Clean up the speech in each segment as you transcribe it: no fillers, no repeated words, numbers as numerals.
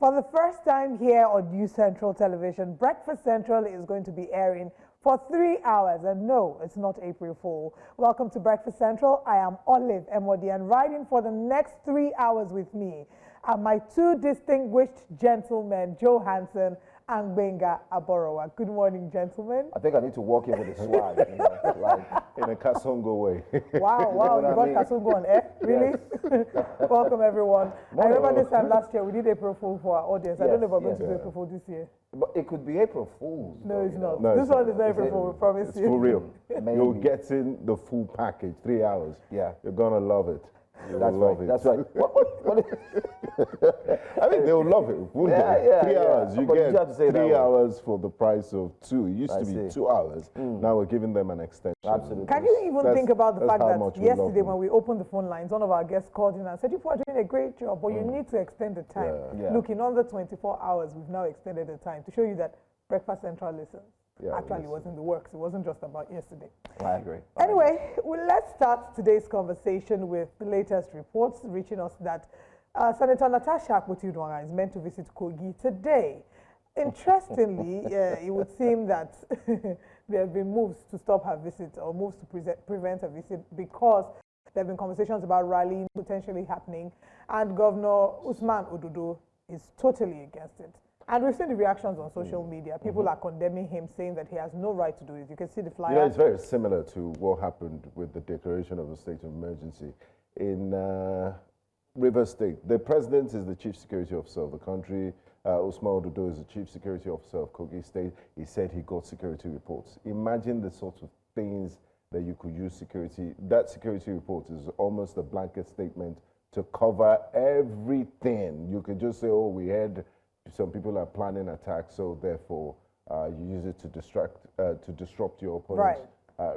For the first time here on News Central Television, Breakfast Central is going to be airing for 3 hours. And no, it's not April Fool. Welcome to Breakfast Central. I am Olive Emodi, and riding for the next 3 hours with me are my two distinguished gentlemen, Joe Hansen and Benga Aborowa. Good morning, gentlemen. I think I need to walk in with a swag, like in a Kasongo way. Wow, you got Kasongo on air? Really? Yes. Welcome, everyone. Morning. I remember this time last year, we did April Fool for our audience. I don't know if we're going to do Yeah. April Fool this year. But it could be April Fool's. No, it's not. No, This it's one not. is not April Fool, we promise It's you. for real. Maybe. You're getting the full package, 3 hours. Yeah. You're gonna love it. You'll That's love right. it. That's right. I mean, they'll love it. Won't Yeah, they? yeah, 3 hours. yeah. You But you get have to say it that 3 way. hours for the price of 2. It used I to be see. 2 hours. Now we're giving them an extension. Absolutely. Can you even That's- think about the that's fact how that much we love yesterday them. when we opened the phone lines, one of our guests called in and said, "You are doing a great job, but you need to extend the time." Yeah. Yeah. Look, in under 24 hours, we've now extended the time to show you that Breakfast Central listens. Yeah, Actually, listen. it was in the works. It wasn't just about yesterday. I agree. Anyway, well, let's start today's conversation with the latest reports reaching us that Senator Natasha Akpoti is meant to visit Kogi today. Interestingly, it would seem that there have been moves to stop her visit or moves to prevent her visit because there have been conversations about rallying potentially happening, and Governor Usman Ododo is totally against it. And we've seen the reactions on social media. People are condemning him, saying that he has no right to do it. You can see the flyer. You know, it's very similar to what happened with the declaration of a state of emergency in River State. The president is the chief security officer of the country. Usman Ododo is the chief security officer of Kogi State. He said he got security reports. Imagine the sorts of things that you could use security. That security report is almost a blanket statement to cover everything. You could just say, oh, we had some people are planning attacks, so therefore you use it to disrupt your opponent's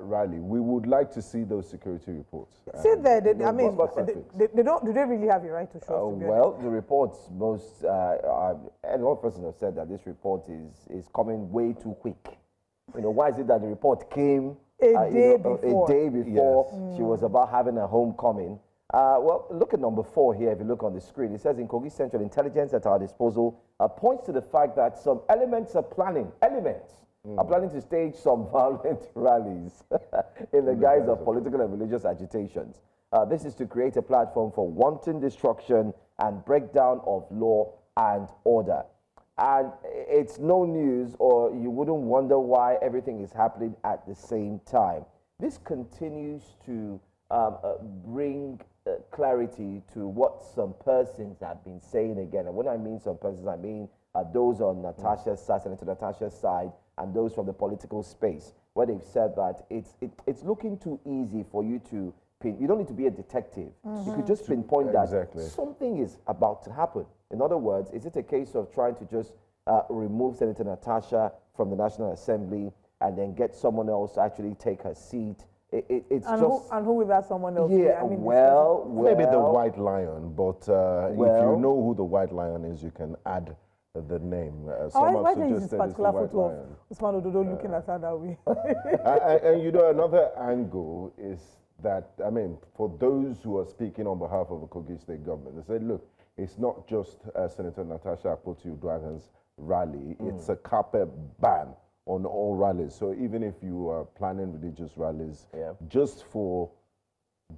rally. We would like to see those security reports. See there, I mean, what's that fix? they don't. Do they really have a right to show? us, to be Well, the reports, and a lot of persons have said that this report is coming way too quick. You know, why is it that the report came A day before Yes. she was about having a homecoming? Well, look at number 4 here. If you look on the screen, it says in Kogi Central, intelligence at our disposal points to the fact that some elements are planning to stage some violent rallies in the guise of political and religious agitations. This is to create a platform for wanton destruction and breakdown of law and order. And it's no news, or you wouldn't wonder why everything is happening at the same time. This continues to bring clarity to what some persons have been saying again. And when I mean some persons, I mean those on Natasha's side, Senator Natasha's side, and those from the political space, where they've said that it's looking too easy for you to pin. You don't need to be a detective. You could just pinpoint that something is about to happen. In other words, is it a case of trying to just remove Senator Natasha from the National Assembly and then get someone else to actually take her seat? It's and just who will that someone else? yeah. Be? I mean, well, Maybe the White Lion, but if well- you know who the White Lion is, you can add the name. why don't you use this suggested it's the particular White photo Lion. of Usman Ododo looking at her that way? And you know, another angle is that, I mean, for those who are speaking on behalf of the Kogi State government, they said, look, it's not just Senator Natasha Akpoti Uduaghan's rally, it's a carpet ban on all rallies. So even if you are planning religious rallies, just for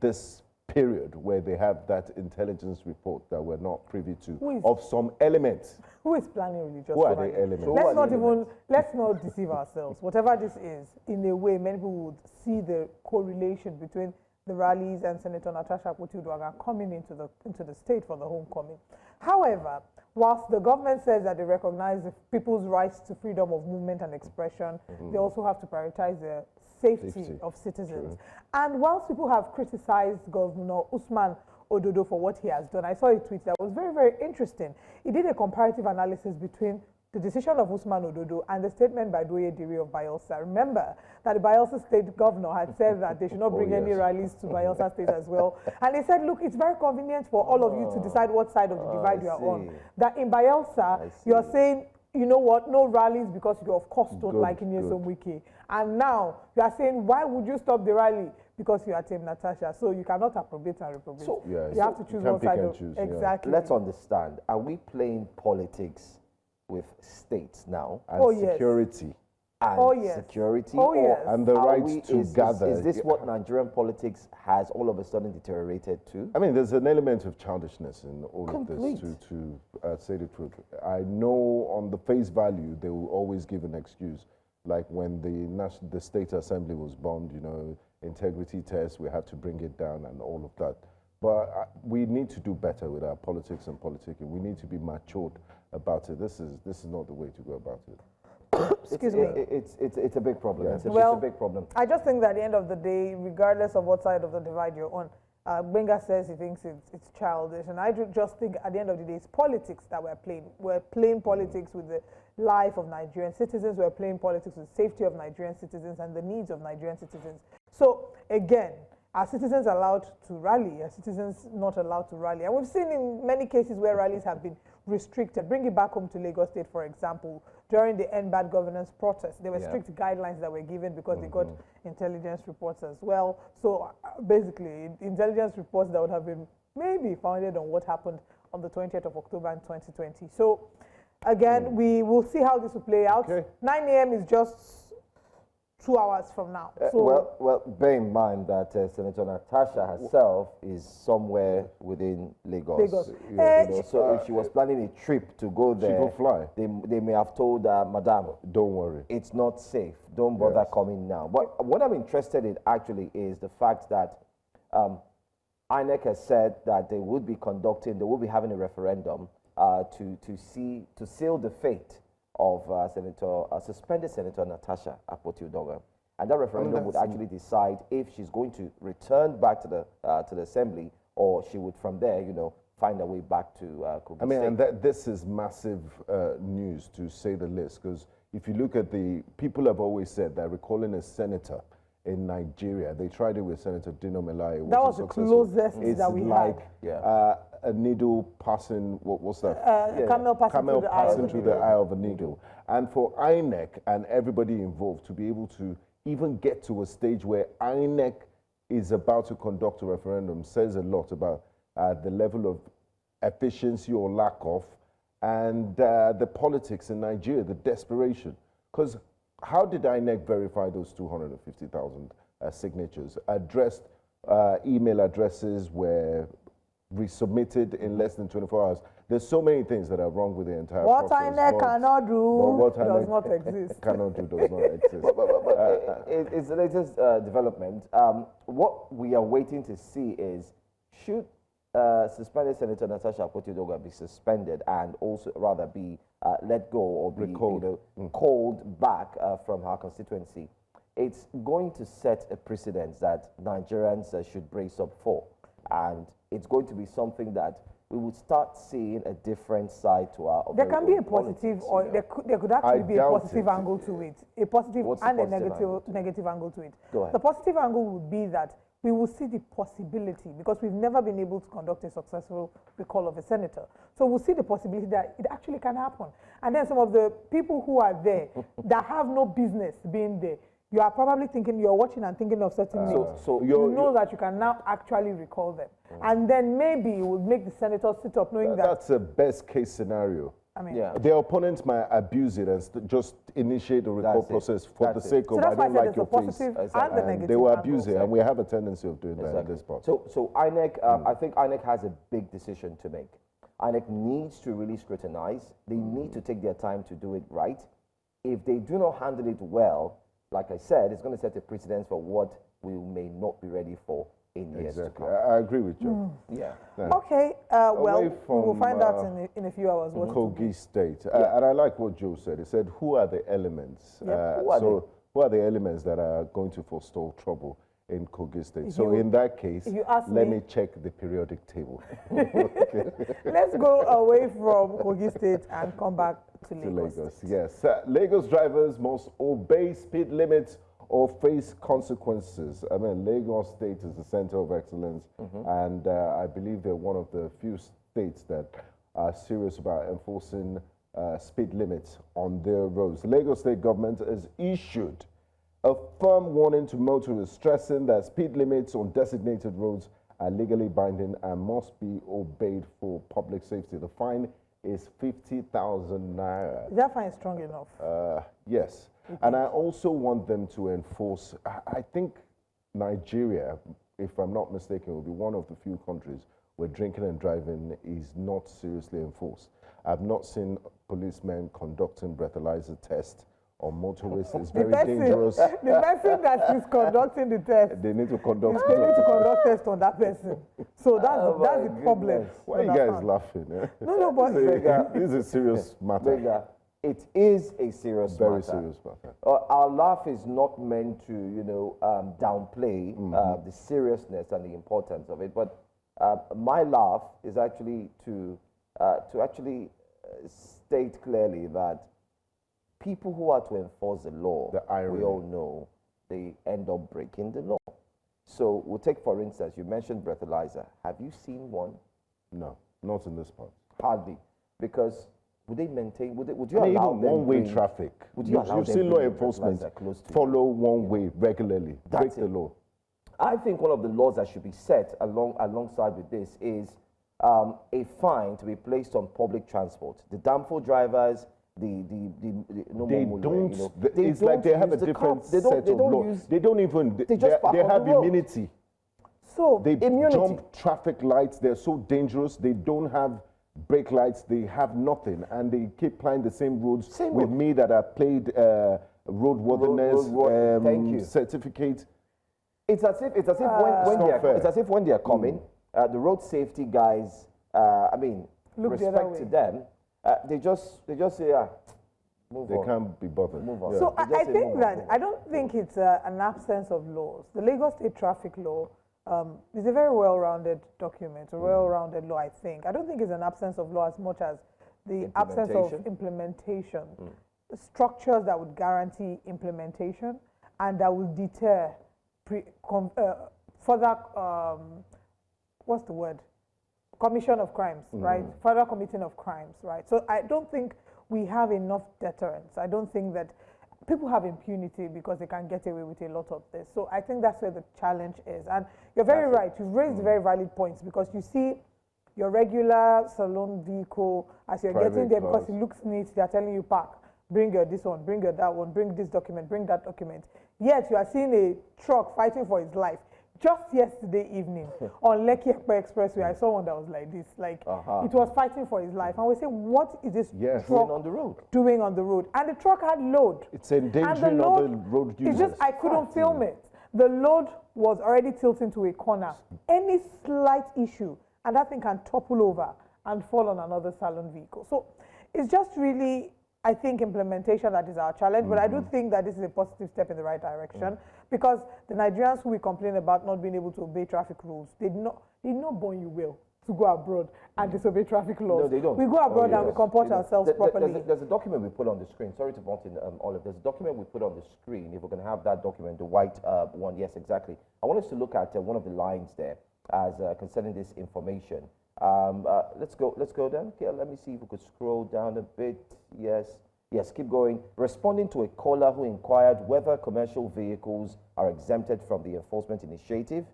this period where they have that intelligence report that we're not privy to of some elements. Who is planning religious? Who are rally? the elements? Let's not deceive ourselves. Whatever this is, in a way, many people would see the correlation between the rallies and Senator Natasha Akpoti Uduaghan coming into the state for the homecoming. However, whilst the government says that they recognize the people's rights to freedom of movement and expression, they also have to prioritize the safety of citizens. True. And whilst people have criticized Governor Usman Ododo for what he has done, I saw a tweet that was very, very interesting. He did a comparative analysis between the decision of Usman Ododo and the statement by Doye Diri of Bayelsa. Remember that the Bayelsa state governor had said that they should not bring any rallies to Bayelsa state as well. And he said, look, it's very convenient for all of you to decide what side of the divide you are on. That in Bayelsa, you're saying, you know what, no rallies because you of course don't like Inyesom Wiki. And now you are saying, why would you stop the rally? because you are Team Natasha. So you cannot approbate and reprobate. So, Yeah, you have to choose one side. Exactly. Let's understand. Are we playing politics with states now? And security. And security? And the right to gather. Is this what Nigerian politics has all of a sudden deteriorated to? I mean, there's an element of childishness in all of this, to say the truth. I know on the face value, they will always give an excuse. Like when the State Assembly was bombed, you know, integrity tests, we had to bring it down and all of that. But we need to do better with our politics and politicking. We need to be matured about it. This is not the way to go about it. Excuse me. It's a big problem. Yeah. It's a big problem. I just think that at the end of the day, regardless of what side of the divide you're on, Benga says he thinks it's childish, and I just think at the end of the day, it's politics that we're playing. We're playing politics with the life of Nigerian citizens. We're playing politics with the safety of Nigerian citizens and the needs of Nigerian citizens. So again, are citizens allowed to rally? Are citizens not allowed to rally? And we've seen in many cases where rallies have been restricted. Bring it back home to Lagos State, for example. During the End Bad Governance protest, there were strict guidelines that were given because they got intelligence reports as well. So basically, intelligence reports that would have been maybe founded on what happened on the 20th of October in 2020. So again, we will see how this will play out. 9 a.m. is just 2 hours from now. So well, bear in mind that Senator Natasha herself is somewhere within Lagos. You know, so if she was planning a trip to go there, she could fly. They may have told Madam, don't worry, it's not safe. Don't bother coming now. But what I'm interested in actually is the fact that INEC has said that they will be having a referendum to seal the fate of suspended Senator Natasha Akpoti. And that referendum would actually decide if she's going to return back to the assembly, or she would from there, you know, find her way back to Kogi I mean, State. and this is massive news, to say the least, because if you look at people have always said that recalling a senator in Nigeria, they tried it with Senator Dino Melaye. That was the closest that we had. A needle passing, what's that? Camel passing through the eye of a needle. And for INEC and everybody involved to be able to even get to a stage where INEC is about to conduct a referendum says a lot about the level of efficiency or lack of, and the politics in Nigeria, the desperation. Because how did INEC verify those 250,000 signatures? Email addresses were resubmitted in less than 24 hours. There's so many things that are wrong with the entire process. What INEC cannot do does not exist. Cannot do does not exist. It's the latest development. What we are waiting to see is, should suspended Senator Natasha Akpoti be suspended and also rather be let go or be called back from her constituency? It's going to set a precedent that Nigerians should brace up for. And it's going to be something that we would start seeing a different side to our. There can be a positive, or there could actually be a positive angle to it. A positive and a negative angle to it. Go ahead. The positive angle would be that we will see the possibility, because we've never been able to conduct a successful recall of a senator. So we'll see the possibility that it actually can happen. And then some of the people who are there that have no business being there, you are probably thinking, you're watching and thinking of certain names. So you know that you can now actually recall them. And then maybe it would make the senators sit up knowing that. That's a best case scenario. I mean, their opponents might abuse it and just initiate the recall process for the sake of, so I don't like your face. And the negative they will abuse it, and we have a tendency of doing that in this part. So INEC, I think INEC has a big decision to make. INEC needs to really scrutinize. They need to take their time to do it right. If they do not handle it well, like I said, it's going to set a precedent for what we may not be ready for in years to come. I agree with you. Okay, well, we'll find out in a few hours. Kogi State. And I like what Joe said. He said, who are the elements? Who are the elements that are going to forestall trouble in Kogi State? So in that case, let me check the periodic table. Let's go away from Kogi State and come back to Lagos. Yes. Lagos drivers must obey speed limits or face consequences. I mean, Lagos State is the center of excellence, and I believe they're one of the few states that are serious about enforcing speed limits on their roads. The Lagos State government has issued A firm warning to motorists stressing that speed limits on designated roads are legally binding and must be obeyed for public safety. The fine is 50,000 naira. Is that fine strong enough? Yes. And I also want them to enforce, I think Nigeria, if I'm not mistaken, will be one of the few countries where drinking and driving is not seriously enforced. I've not seen policemen conducting breathalyzer tests on motorists. It's very dangerous. The person that is conducting the test, They need to conduct. they need to conduct test on that person. So that's the problem. Why are you guys laughing? Eh? No, but This is a serious matter. Bega, it is a serious matter. Very serious matter. Our laugh is not meant to, downplay the seriousness and the importance of it, but my laugh is actually to actually state clearly that people who are to enforce the law, The irony. we all know, they end up breaking the law. So we'll take, for instance, you mentioned breathalyzer. Have you seen one? No, not in this part. Hardly. Because would they maintain, would you I mean, allow even them one-way bring- traffic. Would you allow You've them seen law bring enforcement breathalyzer close to you? follow one way regularly, break That's the it. law. I think one of the laws that should be set alongside with this is a fine to be placed on public transport. The damful drivers, no They more don't. mullah, It's like they have a use the different cops. They set don't of law. use. They don't even. They just park they on the have road. immunity. so They Immunity. jump traffic lights. They're so dangerous. They don't have brake lights. They have nothing, and they keep plying the same roads Same with road. me that have played roadworthiness Thank you. certificate. It's as if It's not fair. it's as if when they are coming, the road safety guys. Look the other respect to way. them. They just say, move They on. can't be bothered. Move on. Yeah. So They I just say think move on, that move on. I don't think it's an absence of laws. The Lagos State Traffic Law is a very well-rounded document, a well-rounded law. I think. I don't think it's an absence of law as much as the absence of implementation. The structures that would guarantee implementation and that will deter further what's the word? Commission of crimes, right? Further committing of crimes, right? So I don't think we have enough deterrence. I don't think that people have impunity because they can get away with a lot of this. So I think that's where the challenge is. And you're very right. You've raised very valid points because you see your regular salon vehicle as you're Private getting there because cars. it looks neat. They're telling you park. Bring your this one, bring your that one, bring this document, bring that document. Yet you are seeing a truck fighting for its life. Just yesterday evening on Lekki Ekpe Expressway, I saw one that was like this. Like it was fighting for his life. And we say, what is this Yes. truck Doing on the road. doing on the road? And the truck had load. It's endangering other road users. It's just I couldn't film it. The load was already tilting to a corner. Any slight issue, and that thing can topple over and fall on another salon vehicle. So it's just really, I think, implementation that is our challenge. But I do think that this is a positive step in the right direction because the Nigerians who we complain about not being able to obey traffic rules, they did not born you well to go abroad and disobey traffic laws. No, they don't. We go abroad and we comport ourselves properly. There's a document we put on the screen. Sorry to butt in, Olive. There's a document we put on the screen. If we're going to have that document, the white one, yes, exactly. I want us to look at one of the lines there as concerning this information. Let's go down. Okay, let me see if we could scroll down a bit. Yes, keep going. Responding to a caller who inquired whether commercial vehicles are exempted from the enforcement initiative,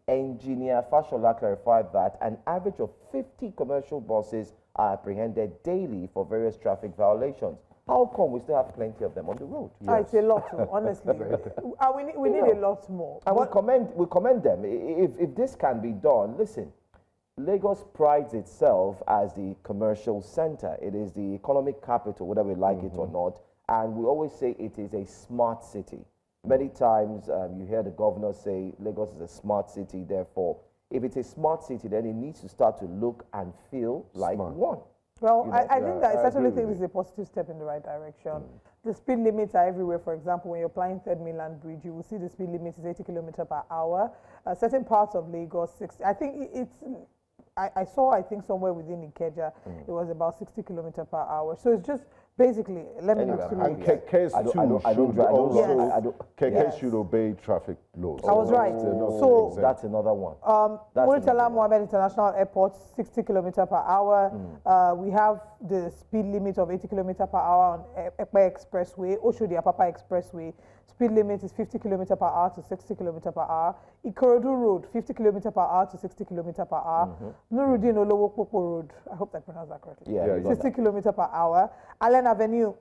Engineer Fashola clarified that an average of 50 commercial buses are apprehended daily for various traffic violations. How come we still have plenty of them on the road? It's a lot, too, honestly. We need a lot more. And we commend them. If this can be done, listen, Lagos prides itself as the commercial center. It is the economic capital, whether we like it or not. And we always say it is a smart city. Many times you hear the governor say Lagos is a smart city. Therefore, if it's a smart city, then it needs to start to look and feel like one. Well, I think that I certainly think with this is a positive step in the right direction. The speed limits are everywhere. For example, when you're applying Third Mainland Bridge, you will see the speed limit is 80 km/h. Certain parts of Lagos, 60. I think I saw, I think, somewhere within Ikeja, it was about 60 kilometers per hour. So it's just basically, let me Anyway, explain. And KKs I don't should drive. also, KKs Yes. should obey traffic laws. I was right. They're not So exempt. That's another one. Murtala Mohammed International Airport, 60 kilometers per hour. We have the speed limit of 80 kilometers per hour on Ekpe Expressway, Oshodi Apapa Expressway. Speed limit is 50 kilometers per hour to 60 kilometers per hour. Ikorodu Road, 50 kilometers per hour to 60 kilometers per hour. Nuruddin Olowo Popo Road, I hope I pronounced that correctly. Yeah, you got 60 kilometers per hour. Allen Avenue,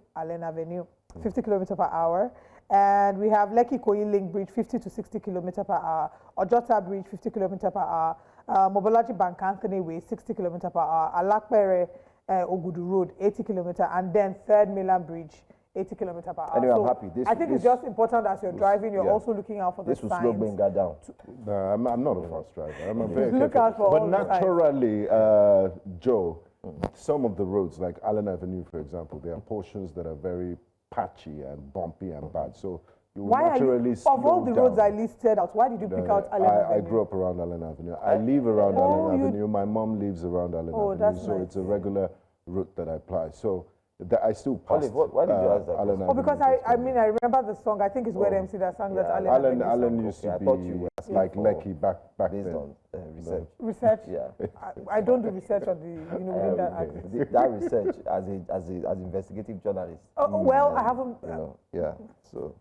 50 kilometers per hour. And we have Lekki Koyi Link Bridge, 50 to 60 kilometers per hour. Ojota Bridge, 50 kilometers per hour. Mobolaji Bank Anthony Way, 60 kilometers per hour. Alakpere Ogudu Road, 80 kilometers. And then Third Milan Bridge, 80 kilometers per hour. Anyway, I'm So happy. I think it's just important as you're driving, you're yeah. also looking out for the This will slow signs. Benga down. No, I'm not a fast driver. I'm a very Look careful. out for But all the signs. naturally, Joe, some of the roads, like Allen Avenue, for example, there are portions that are very patchy and bumpy and bad. So you will Why are naturally you, slow of all the roads I down. listed out, why did you pick out Allen I Avenue? grew up around Allen Avenue. I live around Oh, Allen you- Avenue. My mom lives around Allen Oh, Avenue. that's So nice. it's a regular route that I apply. So I still pass. Olive, why did you ask that Allen question? Oh, because Avenue I mean, I remember the song. I think it's Word MC that sang that Yeah, Allen Avenue Allen song. used Okay, to I be thought you were asking like for- Lekki back Based then. on research. Research. Yeah. I don't do research on the, within that okay. act. That research as investigative journalist. Oh, well, I haven't. Yeah. So.